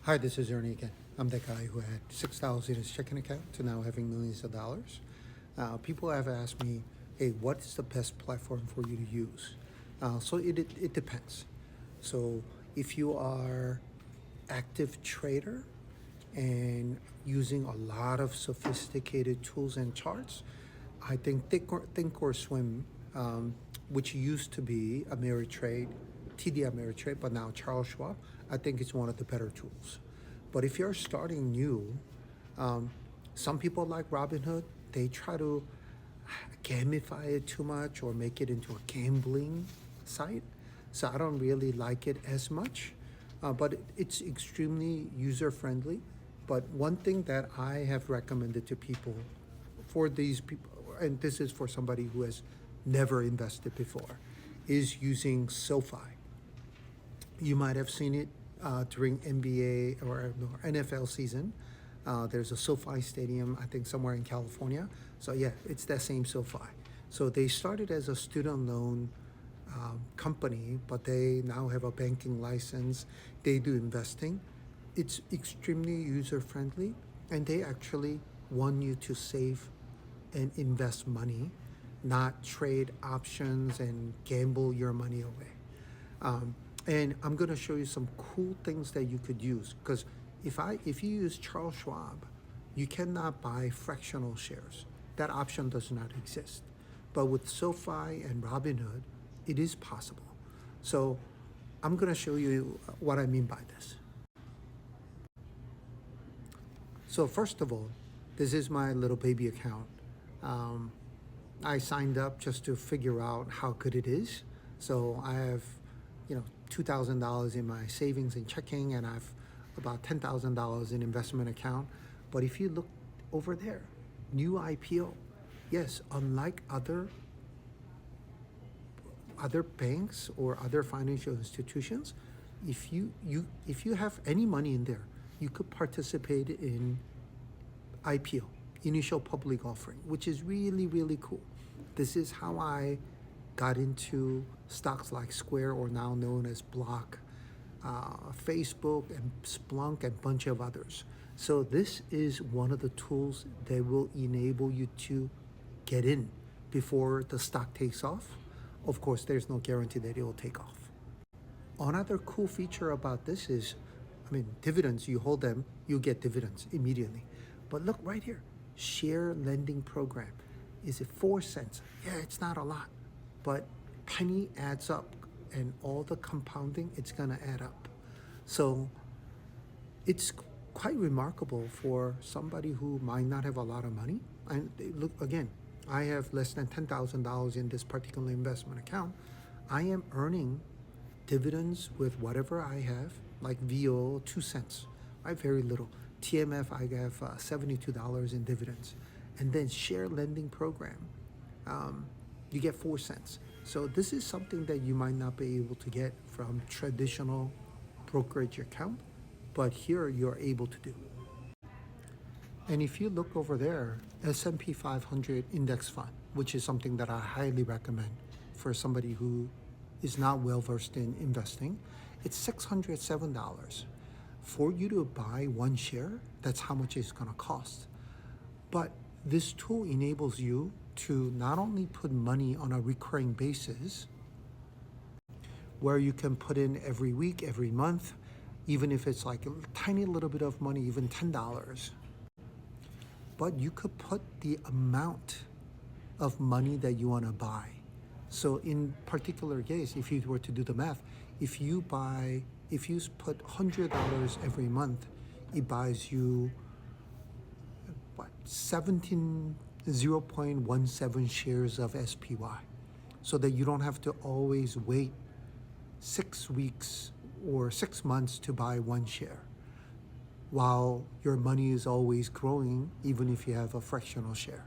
Hi, this is Ernie again. I'm that guy who had $6 in his checking account to now having millions of dollars. People have asked me, hey, what's the best platform for you to use? So it depends. So if you are active trader and using a lot of sophisticated tools and charts, I think Think or Swim, which used to be Ameritrade, TD Ameritrade, but now Charles Schwab, I think it's one of the better tools. But if you're starting new, um, some people like Robinhood. They try to gamify it too much or make it into a gambling site. So I don't really like it as much, but it's extremely user friendly. But one thing that I have recommended to people, for these people, and this is for somebody who has never invested before, is using SoFi. You might have seen it during NBA or no, NFL season. There's a SoFi Stadium, I think, somewhere in California. So yeah, it's that same SoFi. So they started as a student loan company, but they now have a banking license. They do investing. It's extremely user friendly, and they actually want you to save and invest money, not trade options and gamble your money away. Um, and I'm going to show you some cool things that you could use, because if you use Charles Schwab, you cannot buy fractional shares. That option does not exist. But with SoFi and Robinhood, it is possible. So I'm going to show you what I mean by this. So first of all, this is my little baby account. Um, I signed up just to figure out how good it is. So I have, $2,000 in my savings and checking, and I've about $10,000 in investment account. But if you look over there, new IPO. Yes, unlike other banks or other financial institutions, if you have any money in there, you could participate in IPO, initial public offering, which is really, really cool. This is how I got into stocks like Square, or now known as Block, Facebook, and Splunk, and a bunch of others. So this is one of the tools that will enable you to get in before the stock takes off. Of course, there's no guarantee that it will take off. Another cool feature about this is, dividends, you hold them, you get dividends immediately. But look right here, share lending program. Is it 4 cents? Yeah, it's not a lot, but penny adds up, and all the compounding, it's gonna add up. So it's quite remarkable for somebody who might not have a lot of money. And look, again, I have less than $10,000 in this particular investment account. I am earning dividends with whatever I have, like VO, 2 cents, right? Very little. TMF, I have $72 in dividends. And then share lending program, you get 4 cents. So this is something that you might not be able to get from traditional brokerage account, but here you're able to do. And if you look over there, S&P 500 index fund, which is something that I highly recommend for somebody who is not well versed in investing, it's $607. For you to buy one share, that's how much it's going to cost. But this tool enables you to not only put money on a recurring basis, where you can put in every week, every month, even if it's like a tiny little bit of money, even $10, but you could put the amount of money that you want to buy. So in particular case, if you were to do the math, if you put $100 every month, it buys you what, 0.17 shares of SPY, so that you don't have to always wait 6 weeks or 6 months to buy one share, while your money is always growing, even if you have a fractional share.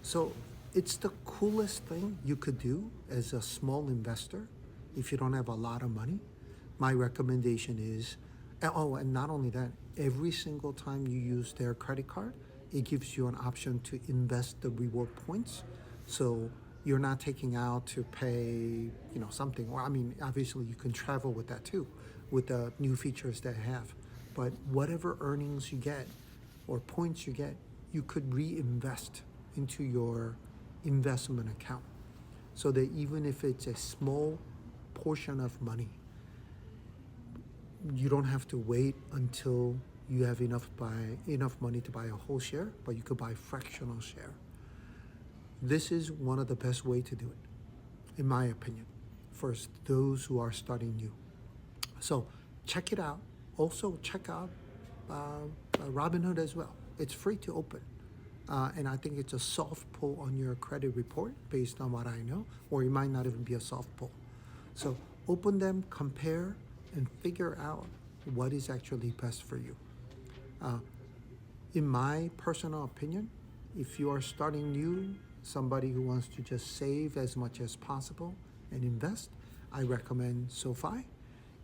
So it's the coolest thing you could do as a small investor if you don't have a lot of money. My recommendation is, oh, and not only that, every single time you use their credit card, it gives you an option to invest the reward points. So You're not taking out to pay, something. Or I mean, obviously you can travel with that too, with the new features that I have. But whatever earnings you get or points you get, you could reinvest into your investment account. So that even if it's a small portion of money, you don't have to wait until you have enough money to buy a whole share, but you could buy fractional share. This is one of the best way to do it, in my opinion, for those who are starting new. So check it out. Also check out Robinhood as well. It's free to open. And I think it's a soft pull on your credit report based on what I know, or it might not even be a soft pull. So open them, compare, and figure out what is actually best for you. Uh, in my personal opinion, if you are starting new, somebody who wants to just save as much as possible and invest, I recommend SoFi.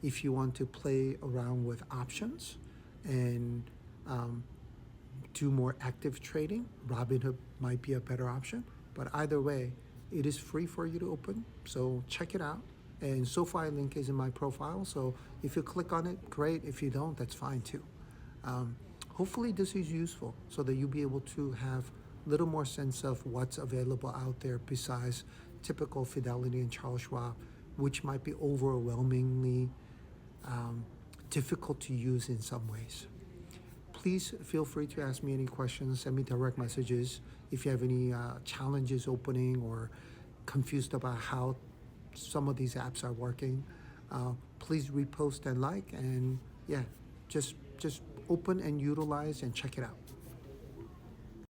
If you want to play around with options and do more active trading, Robinhood might be a better option. But either way, it is free for you to open, so check it out. And SoFi link is in my profile, so if you click on it, great. If you don't, that's fine too. Hopefully this is useful so that you'll be able to have a little more sense of what's available out there besides typical Fidelity and Charles Schwab, which might be overwhelmingly difficult to use in some ways. Please feel free to ask me any questions, send me direct messages if you have any challenges opening or confused about how some of these apps are working. Please repost and like, and yeah, just open and utilize and check it out.